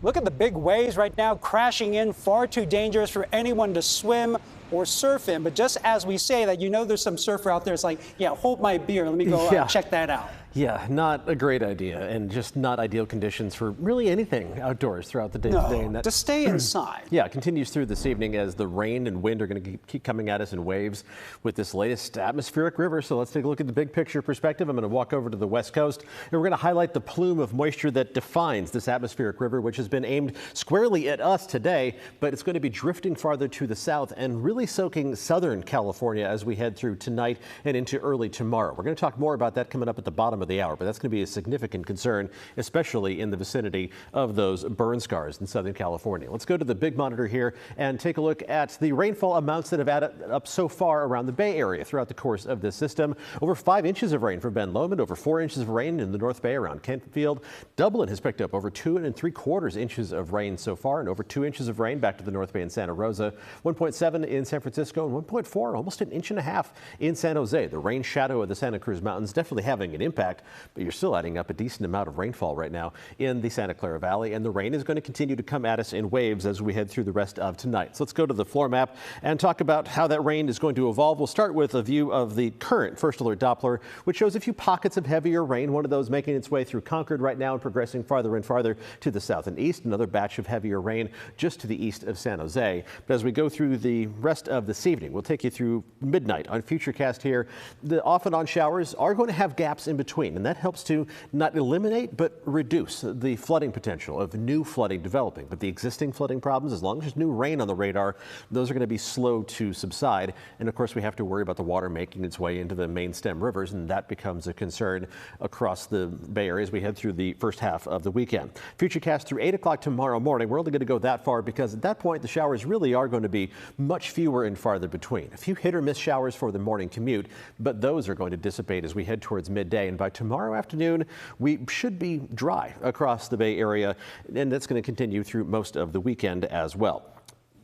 Look at the big waves right now crashing in, far too dangerous for anyone to swim or surf in. But just as we say that, there's some surfer out there. It's like, yeah, hold my beer. Let me go check that out. Yeah, not a great idea, and just not ideal conditions for really anything outdoors throughout the day today. And that, to stay inside. Yeah, it continues through this evening as the rain and wind are going to keep coming at us in waves with this latest atmospheric river. So let's take a look at the big picture perspective. I'm going to walk over to the west coast, and we're going to highlight the plume of moisture that defines this atmospheric river, which has been aimed squarely at us today, but it's going to be drifting farther to the south and really soaking southern California as we head through tonight and into early tomorrow. We're going to talk more about that coming up at the bottom of the hour, but that's going to be a significant concern, especially in the vicinity of those burn scars in Southern California. Let's go to the big monitor here and take a look at the rainfall amounts that have added up so far around the Bay Area throughout the course of this system. Over 5 inches of rain for Ben Lomond, over 4 inches of rain in the North Bay around Kentfield. Dublin has picked up over 2 3/4 inches of rain so far, and over 2 inches of rain back to the North Bay and Santa Rosa. 1.7 in San Francisco and 1.4, almost an inch and a half in San Jose. The rain shadow of the Santa Cruz Mountains definitely having an impact, but you're still adding up a decent amount of rainfall right now in the Santa Clara Valley, and the rain is going to continue to come at us in waves as we head through the rest of tonight. So let's go to the floor map and talk about how that rain is going to evolve. We'll start with a view of the current first alert Doppler, which shows a few pockets of heavier rain, one of those making its way through Concord right now and progressing farther and farther to the south and east. Another batch of heavier rain just to the east of San Jose. But as we go through the rest of this evening, we'll take you through midnight on Futurecast here. The off and on showers are going to have gaps in between, and that helps to not eliminate but reduce the flooding potential of new flooding developing. But the existing flooding problems, as long as there's new rain on the radar, those are going to be slow to subside. And of course, we have to worry about the water making its way into the main stem rivers, and that becomes a concern across the Bay Area as we head through the first half of the weekend. Futurecast through 8 o'clock tomorrow morning. We're only going to go that far because at that point, the showers really are going to be much fewer and farther between. A few hit or miss showers for the morning commute, but those are going to dissipate as we head towards midday. And by tomorrow afternoon, we should be dry across the Bay Area, and that's going to continue through most of the weekend as well.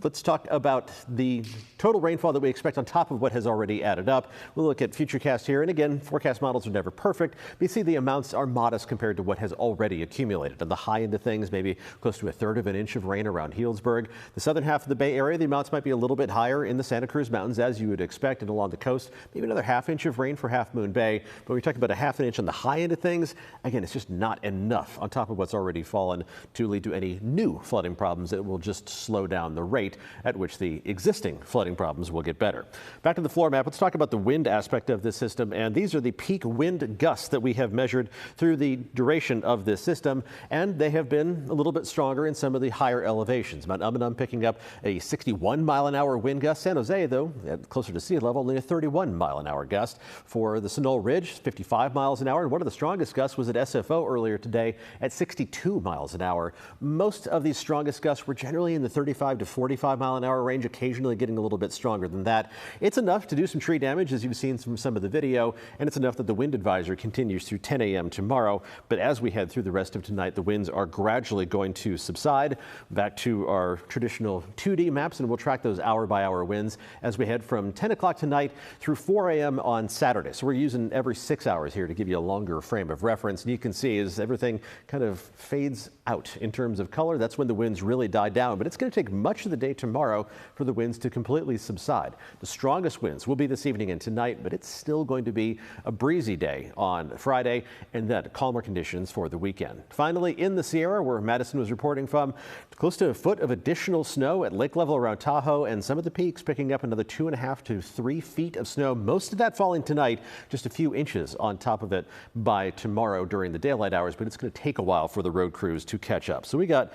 Let's talk about the total rainfall that we expect on top of what has already added up. We'll look at Futurecast here. And again, forecast models are never perfect. But you see the amounts are modest compared to what has already accumulated. On the high end of things, maybe close to 1/3 of an inch of rain around Healdsburg. The southern half of the Bay Area, the amounts might be a little bit higher in the Santa Cruz Mountains, as you would expect, and along the coast. Maybe another 1/2 inch of rain for Half Moon Bay. But we're talking about a 1/2 inch on the high end of things. Again, it's just not enough on top of what's already fallen to lead to any new flooding problems that will just slow down the rate at which the existing flooding problems will get better. Back to the floor map, let's talk about the wind aspect of this system. And these are the peak wind gusts that we have measured through the duration of this system. And they have been a little bit stronger in some of the higher elevations. Mount Umunhum picking up a 61-mile-an-hour wind gust. San Jose, though, closer to sea level, only a 31-mile-an-hour gust. For the Sunol Ridge, 55 miles an hour. And one of the strongest gusts was at SFO earlier today at 62 miles an hour. Most of these strongest gusts were generally in the 35 to 45 mile an hour range, occasionally getting a little bit stronger than that. It's enough to do some tree damage, as you've seen from some of the video, and it's enough that the wind advisory continues through 10 a.m. tomorrow. But as we head through the rest of tonight, the winds are gradually going to subside back to our traditional 2D maps, and we'll track those hour-by-hour winds as we head from 10 o'clock tonight through 4 a.m. on Saturday. So we're using every 6 hours here to give you a longer frame of reference. And you can see as everything kind of fades out in terms of color, that's when the winds really die down. But it's going to take much of the day tomorrow for the winds to completely subside. The strongest winds will be this evening and tonight, but it's still going to be a breezy day on Friday, and then calmer conditions for the weekend. Finally, in the Sierra, where Madison was reporting from, close to 1 foot of additional snow at lake level around Tahoe, and some of the peaks picking up another 2.5 to 3 feet of snow. Most of that falling tonight, just a few inches on top of it by tomorrow during the daylight hours, but it's going to take a while for the road crews to catch up. So we got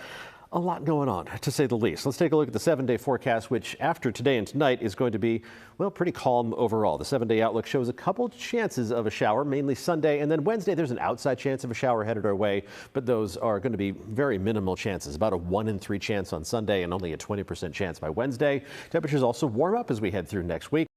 a lot going on, to say the least. Let's take a look at the 7-day forecast, which after today and tonight is going to be, well, pretty calm overall. The 7-day outlook shows a couple chances of a shower, mainly Sunday, and then Wednesday there's an outside chance of a shower headed our way, but those are going to be very minimal chances, about a 1 in 3 chance on Sunday and only a 20% chance by Wednesday. Temperatures also warm up as we head through next week.